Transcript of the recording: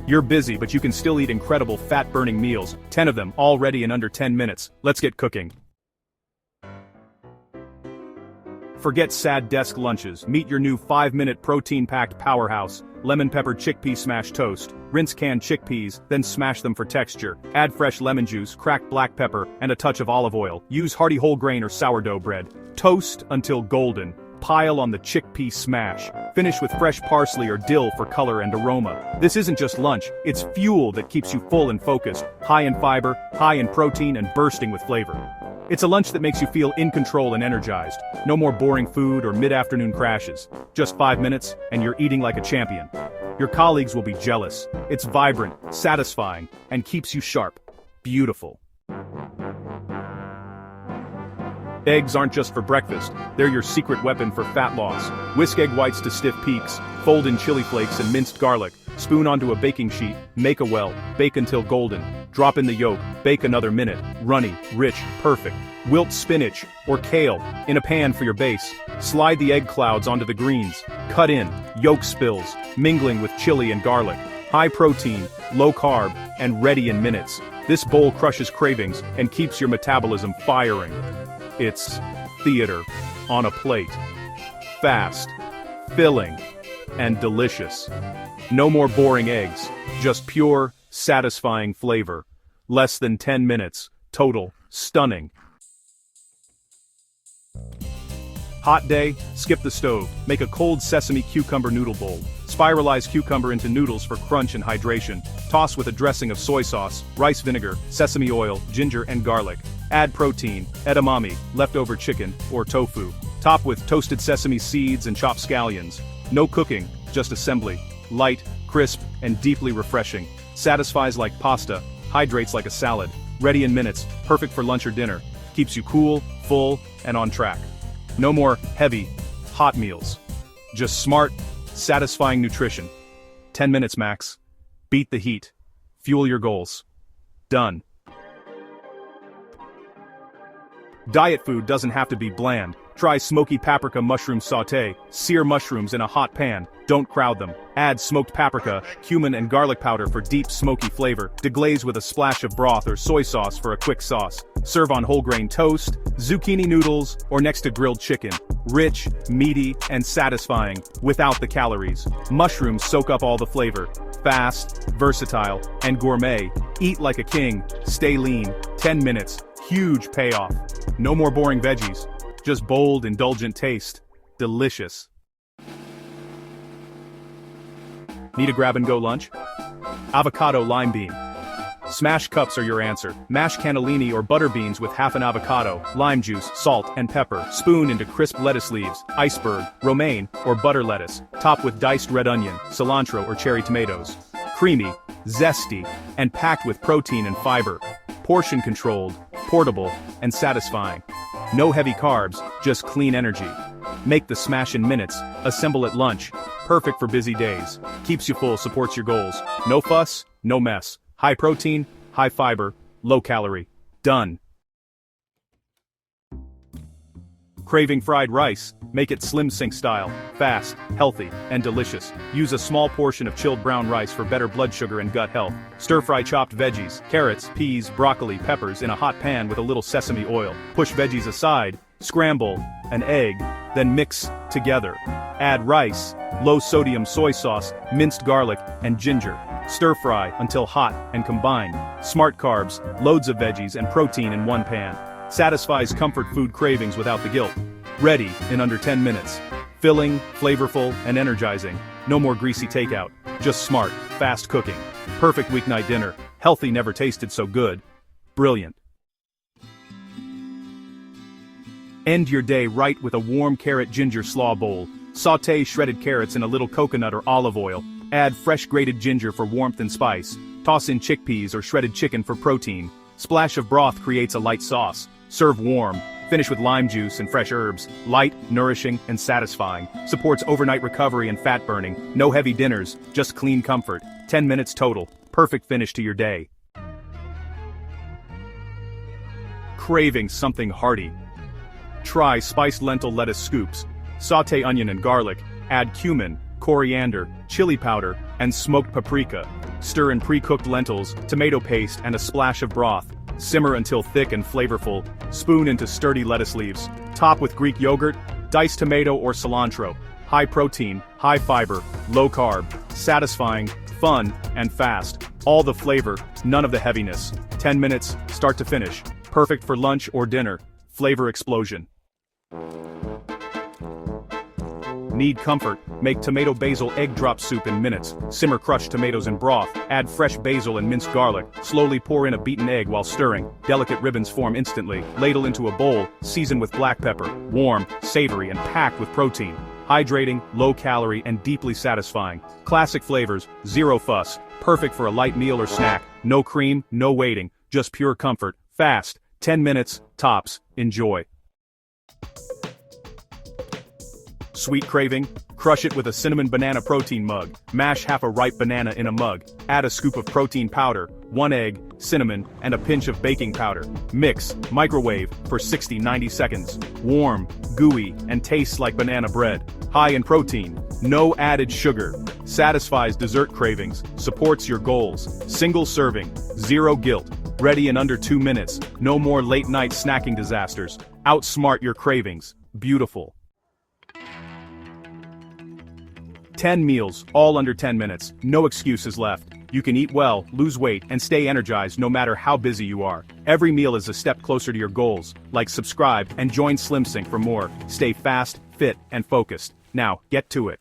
You're busy, but you can still eat incredible fat-burning meals, 10 of them, all ready in under 10 minutes. Let's get cooking. Forget sad desk lunches. Meet your new 5-minute protein-packed powerhouse. Lemon pepper chickpea smash toast. Rinse canned chickpeas, then smash them for texture. Add fresh lemon juice, cracked black pepper, and a touch of olive oil. Use hearty whole grain or sourdough bread. Toast until golden. Pile on the chickpea smash. Finish with fresh parsley or dill for color and aroma. This isn't just lunch, it's fuel that keeps you full and focused, high in fiber, high in protein, and bursting with flavor. It's a lunch that makes you feel in control and energized. No more boring food or mid-afternoon crashes. Just 5 minutes, and you're eating like a champion. Your colleagues will be jealous. It's vibrant, satisfying, and keeps you sharp. Beautiful. Eggs aren't just for breakfast, they're your secret weapon for fat loss. Whisk egg whites to stiff peaks, fold in chili flakes and minced garlic, spoon onto a baking sheet, make a well, bake until golden. Drop in the yolk, bake another minute, runny, rich, perfect. Wilt spinach, or kale, in a pan for your base. Slide the egg clouds onto the greens. Cut in, yolk spills, mingling with chili and garlic. High protein, low carb, and ready in minutes. This bowl crushes cravings and keeps your metabolism firing. It's theater on a plate. Fast, filling, and delicious. No more boring eggs, just pure, satisfying flavor. Less than 10 minutes, total, stunning. Hot day, skip the stove, make a cold sesame cucumber noodle bowl. Spiralize cucumber into noodles for crunch and hydration. Toss with a dressing of soy sauce, rice vinegar, sesame oil, ginger and garlic. Add protein, edamame, leftover chicken, or tofu. Top with toasted sesame seeds and chopped scallions. No cooking, just assembly. Light, crisp, and deeply refreshing. Satisfies like pasta, hydrates like a salad. Ready in minutes, perfect for lunch or dinner. Keeps you cool, full, and on track. No more heavy, hot meals. Just smart, satisfying nutrition. 10 minutes max. Beat the heat. Fuel your goals. Done. Diet food doesn't have to be bland. Try smoky paprika mushroom sauté. Sear mushrooms in a hot pan. Don't crowd them. Add smoked paprika, cumin and garlic powder for deep smoky flavor. Deglaze with a splash of broth or soy sauce for a quick sauce. Serve on whole grain toast, zucchini noodles, or next to grilled chicken. Rich, meaty, and satisfying, without the calories. Mushrooms soak up all the flavor. Fast, versatile, and gourmet. Eat like a king, stay lean. 10 minutes, huge payoff. No more boring veggies. Just bold, indulgent taste. Delicious. Need a grab-and-go lunch? Avocado lime bean. Smash cups are your answer. Mash cannellini or butter beans with half an avocado, lime juice, salt, and pepper. Spoon into crisp lettuce leaves, iceberg, romaine, or butter lettuce. Top with diced red onion, cilantro, or cherry tomatoes. Creamy, zesty, and packed with protein and fiber. Portion controlled, portable, and satisfying. No heavy carbs, just clean energy. Make the smash in minutes, assemble at lunch. Perfect for busy days. Keeps you full, supports your goals. No fuss, no mess. High protein, high fiber, low calorie. Done. Craving fried rice? Make it SlimSync style. Fast, healthy, and delicious. Use a small portion of chilled brown rice for better blood sugar and gut health. Stir-fry chopped veggies, carrots, peas, broccoli, peppers in a hot pan with a little sesame oil. Push veggies aside, scramble, an egg, then mix together. Add rice, low-sodium soy sauce, minced garlic, and ginger. Stir-fry until hot and combined. Smart carbs, loads of veggies and protein in one pan. Satisfies comfort food cravings without the guilt. Ready in under 10 minutes. Filling, flavorful, and energizing. No more greasy takeout. Just smart, fast cooking. Perfect weeknight dinner. Healthy never tasted so good. Brilliant. End your day right with a warm carrot ginger slaw bowl. Sauté shredded carrots in a little coconut or olive oil. Add fresh grated ginger for warmth and spice. Toss in chickpeas or shredded chicken for protein. Splash of broth creates a light sauce. Serve warm. Finish with lime juice and fresh herbs. Light, nourishing, and satisfying. Supports overnight recovery and fat burning. No heavy dinners, just clean comfort. 10 minutes total. Perfect finish to your day. Craving something hearty? Try spiced lentil lettuce scoops. Sauté onion and garlic. Add cumin, coriander, chili powder, and smoked paprika. Stir in pre-cooked lentils, tomato paste and a splash of broth. Simmer until thick and flavorful. Spoon into sturdy lettuce leaves. Top with Greek yogurt, diced tomato or cilantro. High protein, high fiber, low carb, satisfying, fun, and fast. All the flavor, none of the heaviness. 10 minutes, start to finish. Perfect for lunch or dinner. Flavor explosion. Need comfort? Make tomato basil egg drop soup in minutes. Simmer crushed tomatoes in broth, add fresh basil and minced garlic, slowly pour in a beaten egg while stirring. Delicate ribbons form instantly. Ladle into a bowl, season with black pepper. Warm, savory and packed with protein. Hydrating, low-calorie and deeply satisfying. Classic flavors, zero fuss. Perfect for a light meal or snack. No cream, no waiting, just pure comfort. Fast, 10 minutes, tops. Enjoy. Sweet craving? Crush it with a cinnamon banana protein mug. Mash half a ripe banana in a mug. Add a scoop of protein powder, 1 egg, cinnamon, and a pinch of baking powder. Mix, microwave, for 60-90 seconds. Warm, gooey, and tastes like banana bread. High in protein, no added sugar. Satisfies dessert cravings, supports your goals. Single serving, zero guilt. Ready in under 2 minutes. No more late-night snacking disasters. Outsmart your cravings. Beautiful. 10 meals, all under 10 minutes, no excuses left. You can eat well, lose weight, and stay energized no matter how busy you are. Every meal is a step closer to your goals. Like, subscribe, and join SlimSync for more. Stay fast, fit, and focused. Now, get to it.